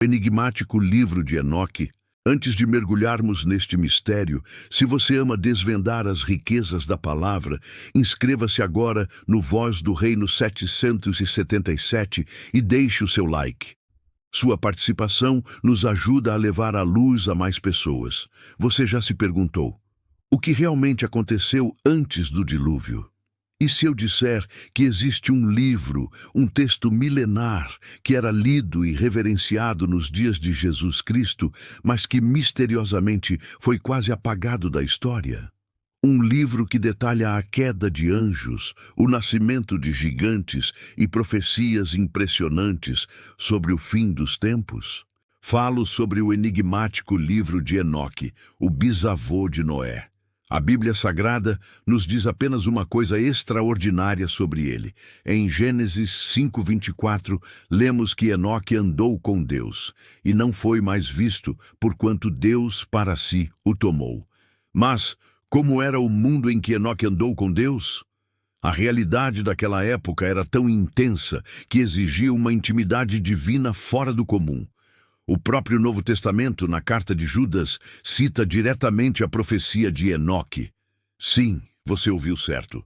Enigmático livro de Enoque. Antes de mergulharmos neste mistério, se você ama desvendar as riquezas da palavra, inscreva-se agora no Voz do Reino 777 e deixe o seu like. Sua participação nos ajuda a levar a luz a mais pessoas. Você já se perguntou: o que realmente aconteceu antes do dilúvio? E se eu disser que existe um livro, um texto milenar, que era lido e reverenciado nos dias de Jesus Cristo, mas que misteriosamente foi quase apagado da história? Um livro que detalha a queda de anjos, o nascimento de gigantes e profecias impressionantes sobre o fim dos tempos? Falo sobre o enigmático livro de Enoque, o bisavô de Noé. A Bíblia Sagrada nos diz apenas uma coisa extraordinária sobre ele. Em Gênesis 5:24, lemos que Enoque andou com Deus, e não foi mais visto, porquanto Deus para si o tomou. Mas, como era o mundo em que Enoque andou com Deus? A realidade daquela época era tão intensa que exigia uma intimidade divina fora do comum. O próprio Novo Testamento, na carta de Judas, cita diretamente a profecia de Enoque. Sim, você ouviu certo.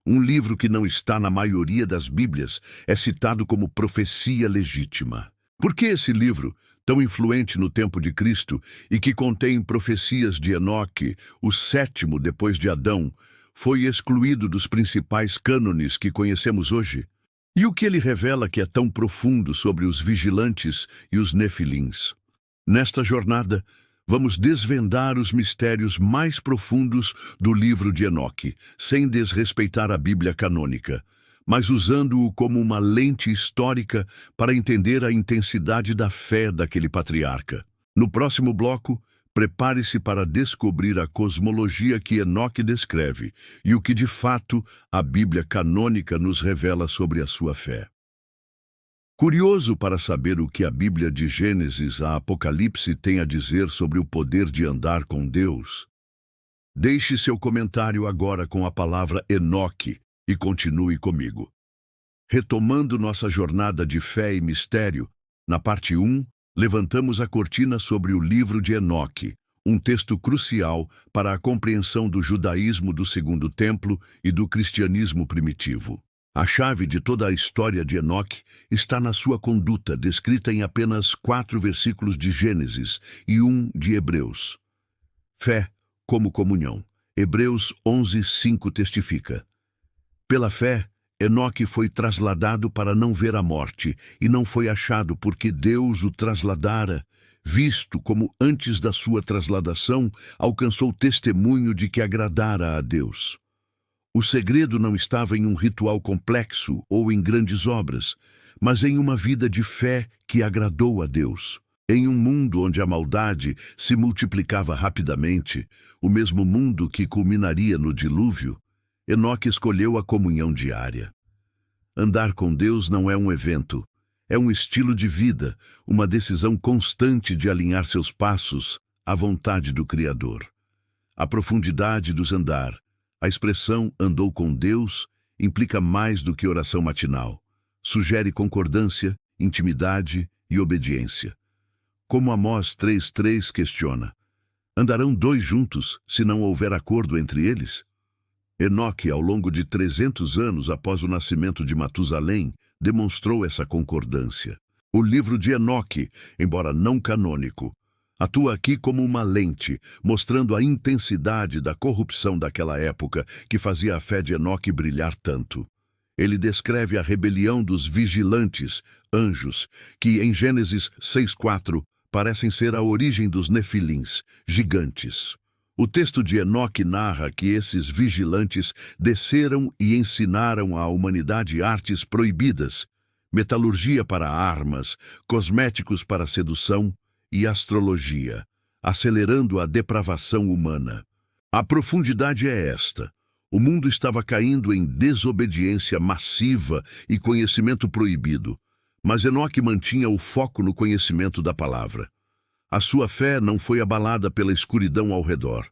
Um livro que não está na maioria das Bíblias é citado como profecia legítima. Por que esse livro, tão influente no tempo de Cristo e que contém profecias de Enoque, o sétimo depois de Adão, foi excluído dos principais cânones que conhecemos hoje? E o que ele revela que é tão profundo sobre os vigilantes e os nefilins? Nesta jornada, vamos desvendar os mistérios mais profundos do livro de Enoque, sem desrespeitar a Bíblia canônica, mas usando-o como uma lente histórica para entender a intensidade da fé daquele patriarca. No próximo bloco, prepare-se para descobrir a cosmologia que Enoque descreve e o que de fato a Bíblia canônica nos revela sobre a sua fé. Curioso para saber o que a Bíblia de Gênesis a Apocalipse tem a dizer sobre o poder de andar com Deus? Deixe seu comentário agora com a palavra Enoque e continue comigo. Retomando nossa jornada de fé e mistério, na parte 1, levantamos a cortina sobre o livro de Enoque, um texto crucial para a compreensão do judaísmo do Segundo Templo e do cristianismo primitivo. A chave de toda a história de Enoque está na sua conduta, descrita em apenas 4 versículos de Gênesis e 1 de Hebreus. Fé como comunhão. Hebreus 11:5 testifica: pela fé, Enoque foi trasladado para não ver a morte, e não foi achado porque Deus o trasladara, visto como antes da sua trasladação alcançou testemunho de que agradara a Deus. O segredo não estava em um ritual complexo ou em grandes obras, mas em uma vida de fé que agradou a Deus. Em um mundo onde a maldade se multiplicava rapidamente, o mesmo mundo que culminaria no dilúvio, Enoque escolheu a comunhão diária. Andar com Deus não é um evento, é um estilo de vida, uma decisão constante de alinhar seus passos à vontade do Criador. A profundidade dos andar, a expressão andou com Deus, implica mais do que oração matinal. Sugere concordância, intimidade e obediência. Como Amós 3:3 questiona: andarão 2 juntos se não houver acordo entre eles? Enoque, ao longo de 300 anos após o nascimento de Matusalém, demonstrou essa concordância. O livro de Enoque, embora não canônico, atua aqui como uma lente, mostrando a intensidade da corrupção daquela época que fazia a fé de Enoque brilhar tanto. Ele descreve a rebelião dos vigilantes, anjos, que em Gênesis 6:4 parecem ser a origem dos nefilins, gigantes. O texto de Enoque narra que esses vigilantes desceram e ensinaram à humanidade artes proibidas, metalurgia para armas, cosméticos para sedução e astrologia, acelerando a depravação humana. A profundidade é esta: o mundo estava caindo em desobediência massiva e conhecimento proibido, mas Enoque mantinha o foco no conhecimento da palavra. A sua fé não foi abalada pela escuridão ao redor.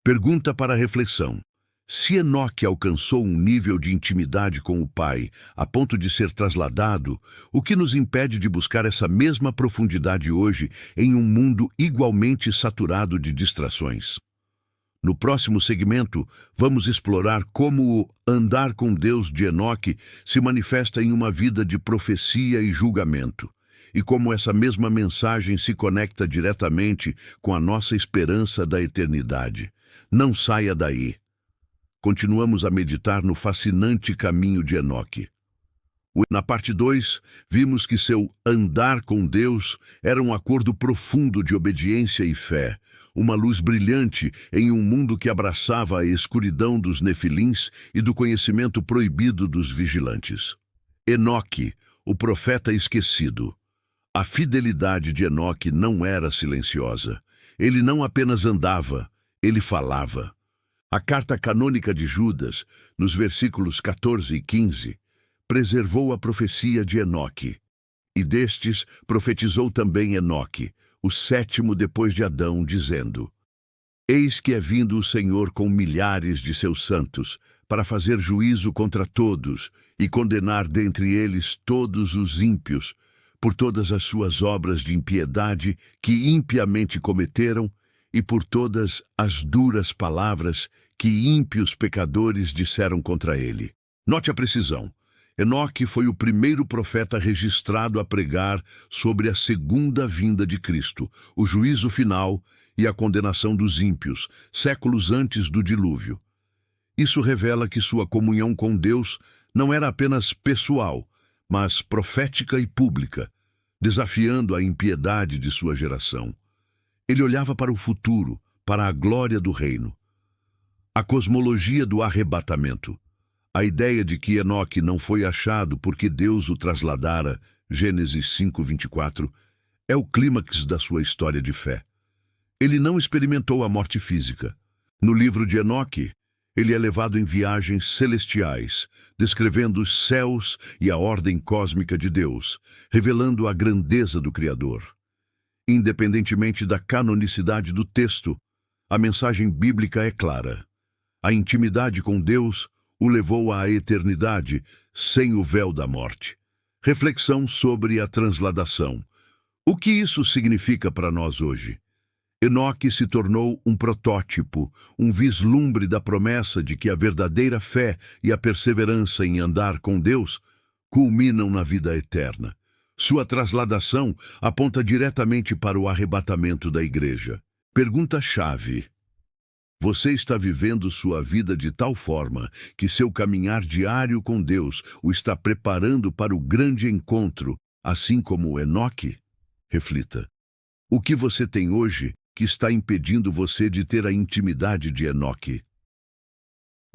Pergunta para a reflexão: Se Enoque alcançou um nível de intimidade com o Pai, a ponto de ser trasladado, o que nos impede de buscar essa mesma profundidade hoje em um mundo igualmente saturado de distrações? No próximo segmento, vamos explorar como o andar com Deus de Enoque se manifesta em uma vida de profecia e julgamento, e como essa mesma mensagem se conecta diretamente com a nossa esperança da eternidade. Não saia daí. Continuamos a meditar no fascinante caminho de Enoque. Na parte 2, vimos que seu andar com Deus era um acordo profundo de obediência e fé, uma luz brilhante em um mundo que abraçava a escuridão dos nefilins e do conhecimento proibido dos vigilantes. Enoque, o profeta esquecido. A fidelidade de Enoque não era silenciosa. Ele não apenas andava, ele falava. A carta canônica de Judas, nos versículos 14 e 15, preservou a profecia de Enoque. E destes profetizou também Enoque, o sétimo depois de Adão, dizendo: Eis que é vindo o Senhor com milhares de seus santos, para fazer juízo contra todos e condenar dentre eles todos os ímpios, por todas as suas obras de impiedade que impiamente cometeram e por todas as duras palavras que ímpios pecadores disseram contra ele. Note a precisão. Enoque foi o primeiro profeta registrado a pregar sobre a segunda vinda de Cristo, o juízo final e a condenação dos ímpios, séculos antes do dilúvio. Isso revela que sua comunhão com Deus não era apenas pessoal, mas profética e pública, desafiando a impiedade de sua geração. Ele olhava para o futuro, para a glória do reino. A cosmologia do arrebatamento. A ideia de que Enoque não foi achado porque Deus o trasladara, Gênesis 5:24, é o clímax da sua história de fé. Ele não experimentou a morte física. No livro de Enoque, ele é levado em viagens celestiais, descrevendo os céus e a ordem cósmica de Deus, revelando a grandeza do Criador. Independentemente da canonicidade do texto, a mensagem bíblica é clara. A intimidade com Deus o levou à eternidade sem o véu da morte. Reflexão sobre a transladação. O que isso significa para nós hoje? Enoque se tornou um protótipo, um vislumbre da promessa de que a verdadeira fé e a perseverança em andar com Deus culminam na vida eterna. Sua transladação aponta diretamente para o arrebatamento da igreja. Pergunta-chave. Você está vivendo sua vida de tal forma que seu caminhar diário com Deus o está preparando para o grande encontro, assim como Enoque? Reflita. O que você tem hoje que está impedindo você de ter a intimidade de Enoque?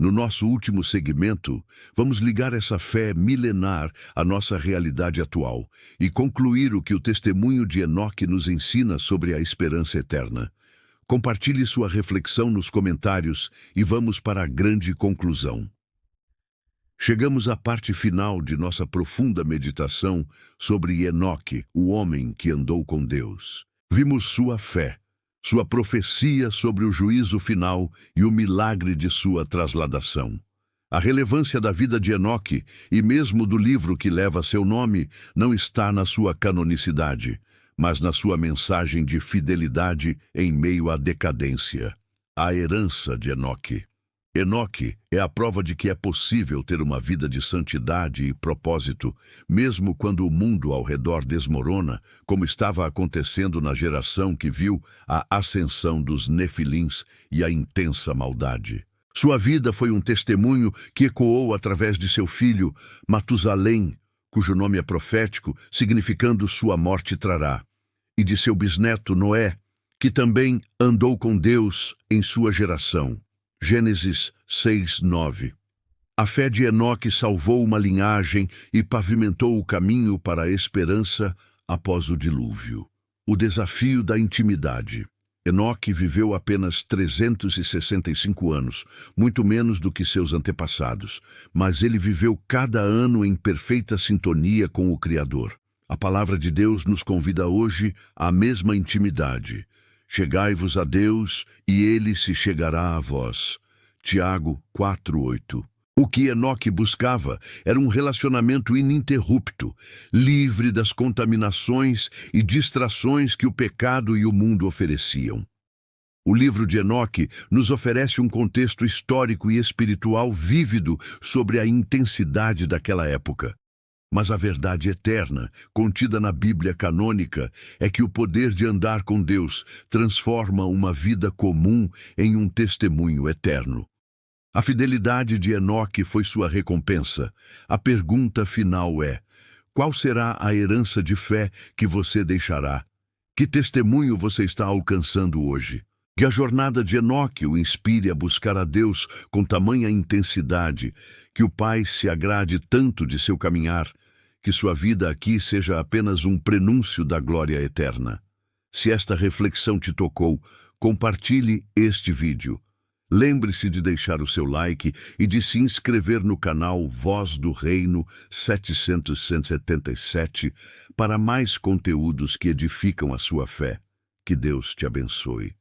No nosso último segmento, vamos ligar essa fé milenar à nossa realidade atual e concluir o que o testemunho de Enoque nos ensina sobre a esperança eterna. Compartilhe sua reflexão nos comentários e vamos para a grande conclusão. Chegamos à parte final de nossa profunda meditação sobre Enoque, o homem que andou com Deus. Vimos sua fé, sua profecia sobre o juízo final e o milagre de sua transladação. A relevância da vida de Enoque, e mesmo do livro que leva seu nome, não está na sua canonicidade, mas na sua mensagem de fidelidade em meio à decadência. A herança de Enoque. Enoque é a prova de que é possível ter uma vida de santidade e propósito, mesmo quando o mundo ao redor desmorona, como estava acontecendo na geração que viu a ascensão dos nefilins e a intensa maldade. Sua vida foi um testemunho que ecoou através de seu filho, Matusalém, cujo nome é profético, significando sua morte trará, e de seu bisneto Noé, que também andou com Deus em sua geração. Gênesis 6:9. A fé de Enoque salvou uma linhagem e pavimentou o caminho para a esperança após o dilúvio. O desafio da intimidade. Enoque viveu apenas 365 anos, muito menos do que seus antepassados, mas ele viveu cada ano em perfeita sintonia com o Criador. A palavra de Deus nos convida hoje à mesma intimidade. Chegai-vos a Deus, e Ele se chegará a vós. Tiago 4:8. O que Enoque buscava era um relacionamento ininterrupto, livre das contaminações e distrações que o pecado e o mundo ofereciam. O livro de Enoque nos oferece um contexto histórico e espiritual vívido sobre a intensidade daquela época. Mas a verdade eterna, contida na Bíblia canônica, é que o poder de andar com Deus transforma uma vida comum em um testemunho eterno. A fidelidade de Enoque foi sua recompensa. A pergunta final é: qual será a herança de fé que você deixará? Que testemunho você está alcançando hoje? Que a jornada de Enoque o inspire a buscar a Deus com tamanha intensidade, que o Pai se agrade tanto de seu caminhar, que sua vida aqui seja apenas um prenúncio da glória eterna. Se esta reflexão te tocou, compartilhe este vídeo. Lembre-se de deixar o seu like e de se inscrever no canal Voz do Reino 777 para mais conteúdos que edificam a sua fé. Que Deus te abençoe.